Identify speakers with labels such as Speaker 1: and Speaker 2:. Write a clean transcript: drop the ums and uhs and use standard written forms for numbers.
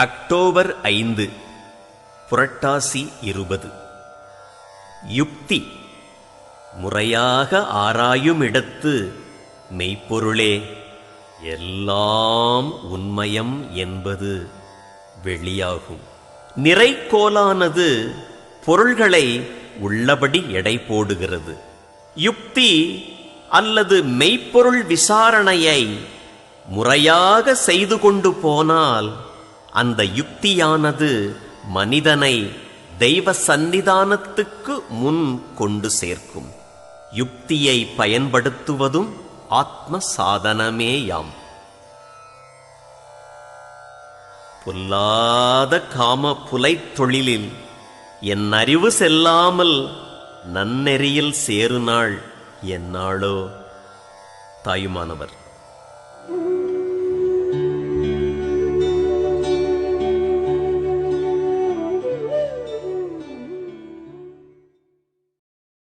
Speaker 1: October 5 புரட்டாசி 20. யுக்தி முறையாக ஆராயுமிடத்து மெய்ப்பொருளே எல்லாம் உண்மயம் என்பது வெளியாகும். நிறைக்கோலானது பொருள்களை உள்ளபடி எடை போடுகிறது. யுக்தி அல்லது மெய்ப்பொருள் விசாரணையை முறையாக செய்து கொண்டு போனால் அந்த யுக்தியானது மனிதனை தெய்வ சந்நிதானத்துக்கு முன் கொண்டு சேர்க்கும். யுக்தியை பயன்படுத்துவதும் ஆத்ம சாதனமேயாம். பொல்லாத காம புலைத் தொழிலில் என் அறிவு செல்லாமல் நன்னெறியில் சேருநாள் என்னாளோ. தாயுமானவர்.